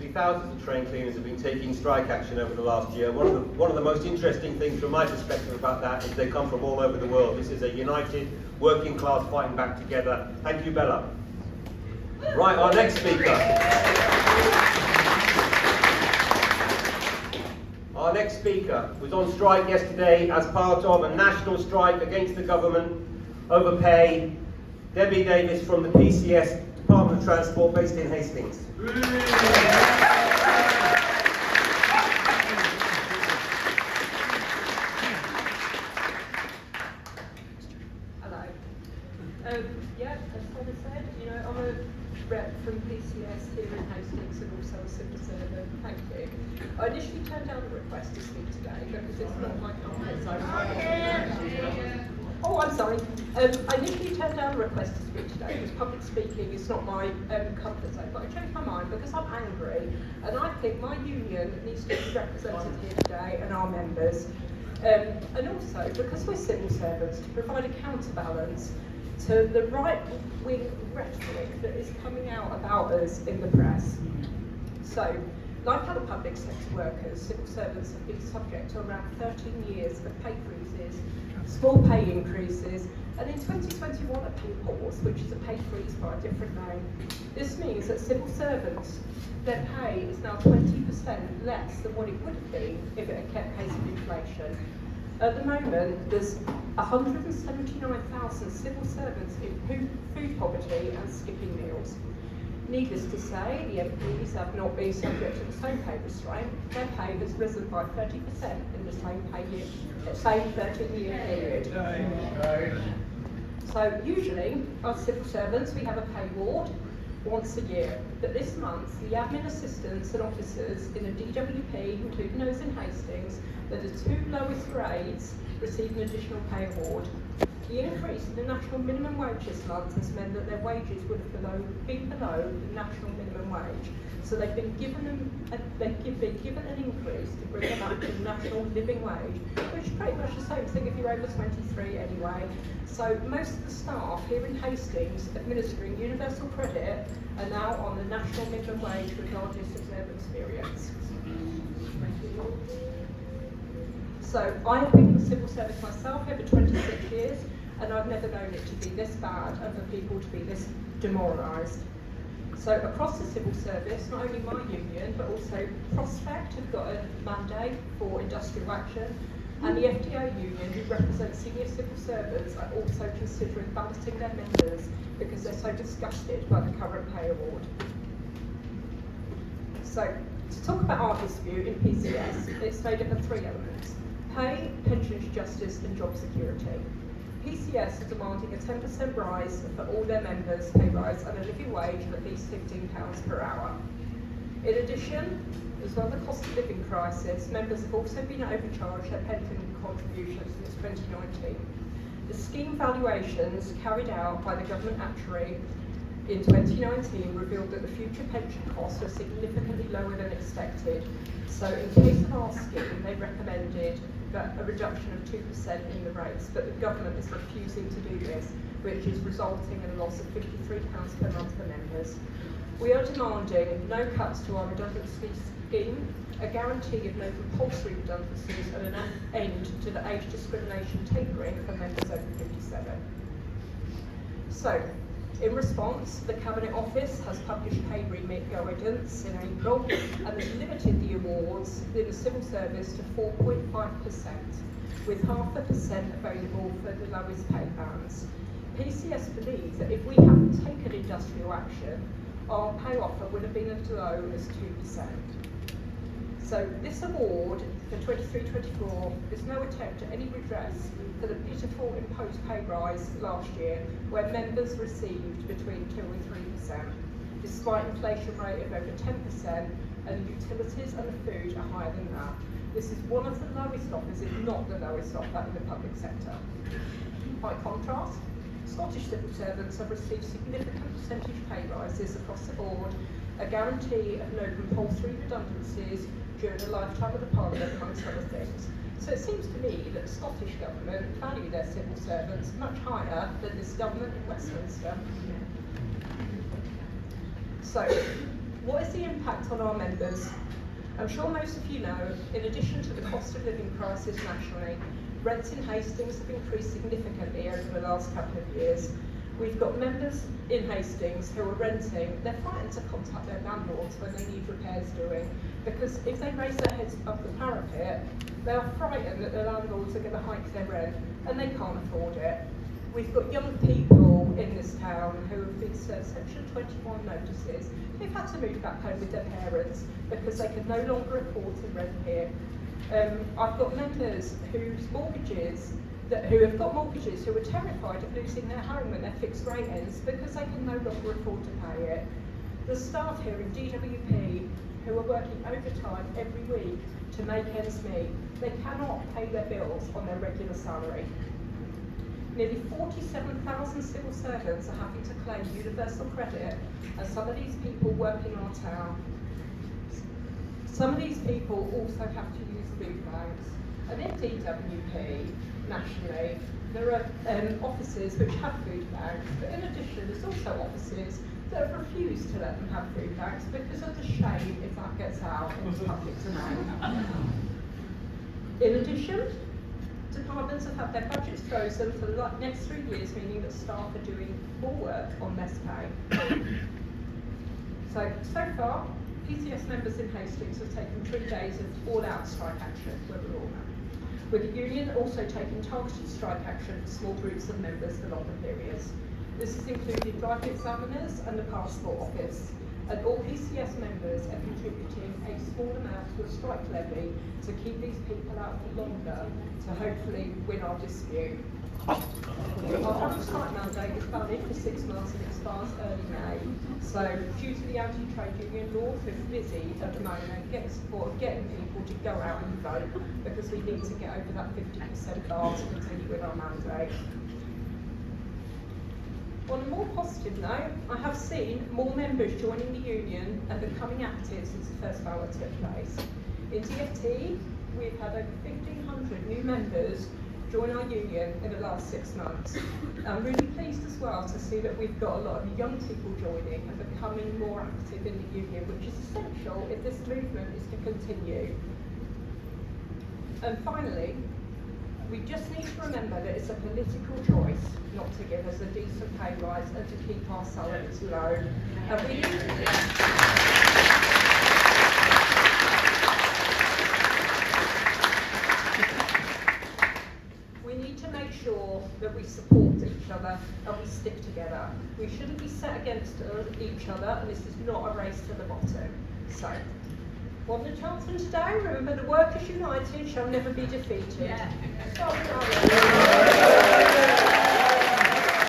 obviously thousands of train cleaners have been taking strike action over the last year. One of the most interesting things from my perspective about that is they come from all over the world. This is a united working class fighting back together. Thank you, Bella. Right, our next speaker. Our next speaker was on strike yesterday as part of a national strike against the government over pay. Davies from the PCS, Department of Transport, based in Hastings. Hello. Yeah, as Thomas said, I'm a rep from PCS here in Hastings and also a civil servant. Thank you. I initially turned down the request to speak today because it's not my comfort zone. Oh, I'm sorry. I initially turned down the request to speak today because public speaking is not my comfort zone, but I changed my mind because I'm angry and I think my union needs to be represented here today and our members. And also because we're civil servants, to provide a counterbalance to the right-wing rhetoric that is coming out about us in the press. So, like other public sector workers, civil servants have been subject to around 13 years of pay freezes, small pay increases, and in 2021 a pay pause, which is a pay freeze by a different name. This means that civil servants, their pay is now 20% less than what it would have been if it had kept pace with inflation. At the moment, there's 179,000 civil servants in food poverty and skipping meals. Needless to say, the MPs have not been subject to the same pay restraint. Their pay has risen by 30% in the same 13-year period. So usually, as civil servants, we have a pay award once a year. But this month, the admin assistants and officers in a DWP, including those in Hastings, that are two lowest grades, receive an additional pay award. The increase in the national minimum wage this month has meant that their wages would have been below the national minimum wage. So they've been given an increase to bring them up to the national living wage, which is pretty much the same thing if you're over 23 anyway. So most of the staff here in Hastings administering universal credit are now on the national minimum wage regardless of their experience. So I have been in the civil service myself over 26 years, and I've never known it to be this bad and for people to be this demoralised. So across the civil service, not only my union, but also Prospect have got a mandate for industrial action, and the FDO union, who represents senior civil servants, are also considering balloting their members because they're so disgusted by the current pay award. So to talk about our dispute in PCS, it's made up of three elements: pay, pensions justice and job security. PCS is demanding a 10% rise for all their members' pay rise and a living wage of at least £15 per hour. In addition, as well as the cost of living crisis, members have also been overcharged their pension contributions since 2019. The scheme valuations carried out by the government actuary in 2019 revealed that the future pension costs are significantly lower than expected. So in case of our scheme, they recommended a reduction of 2% in the rates, but the government is refusing to do this, which is resulting in a loss of £53 per month for members. We are demanding no cuts to our redundancy scheme, a guarantee of no compulsory redundancies, and an end to the age discrimination tapering for members over 57. So, in response, the Cabinet Office has published pay remit guidance in April and has limited the awards in the civil service to 4.5%, with 0.5% available for the lowest pay bands. PCS believes that if we hadn't taken industrial action, our pay offer would have been as low as 2%. So this award for 23-24 is no attempt at any redress for the pitiful imposed pay rise last year, where members received between 2 and 3%, despite inflation rate of over 10%, and utilities and the food are higher than that. This is one of the lowest offers, if not the lowest offer in the public sector. By contrast, Scottish civil servants have received significant percentage pay rises across the board, a guarantee of no compulsory redundancies during the lifetime of the Parliament, amongst other things. So it seems to me that the Scottish Government value their civil servants much higher than this government in Westminster. So, What is the impact on our members? I'm sure most of you know, in addition to the cost of living crisis nationally, rents in Hastings have increased significantly over the last couple of years. We've got members in Hastings who are renting. They're frightened to contact their landlords when they need repairs doing, because if they raise their heads above the parapet, they are frightened that the landlords are going to hike their rent, and they can't afford it. We've got young people in this town who have been served Section 21 notices. They've had to move back home with their parents because they can no longer afford to rent here. I've got members who have got mortgages who are terrified of losing their home when their fixed rate ends because they can no longer afford to pay it. The staff here in DWP who are working overtime every week to make ends meet, they cannot pay their bills on their regular salary. Nearly 47,000 civil servants are having to claim universal credit, and some of these people work in our town. Some of these people also have to use food banks. And in DWP, nationally, there are offices which have food banks, but in addition, there's also offices that have refused to let them have food banks because of the shame if that gets out into public domain. In addition, departments have had their budgets frozen for the next 3 years, meaning that staff are doing more work on less pay. So far, PCS members in Hastings have taken 3 days of all-out strike action, where we're all at, with the union also taking targeted strike action for small groups of members for longer periods. This has included driving examiners and the passport office, and all PCS members are contributing a small amount to a strike levy to keep these people out for longer to hopefully win our dispute. Our on-strike mandate is valid for 6 months and expires early May. So due to the anti-trade union law, we're busy at the moment getting support of getting people to go out and vote because we need to get over that 50% bar to continue with our mandate. On a more positive note, I have seen more members joining the union and becoming active since the first ballot took place. In DFT, we've had over 1,500 new members join our union in the last 6 months. I'm really pleased as well to see that we've got a lot of young people joining and becoming more active in the union, which is essential if this movement is to continue. And finally, we just need to remember that it's a political choice not to give us a decent pay rise and to keep our salaries low. And we need to make sure that we support each other and we stick together. We shouldn't be set against each other, and this is not a race to the bottom. So, on the chancellor today, remember the workers united shall never be defeated. Yeah.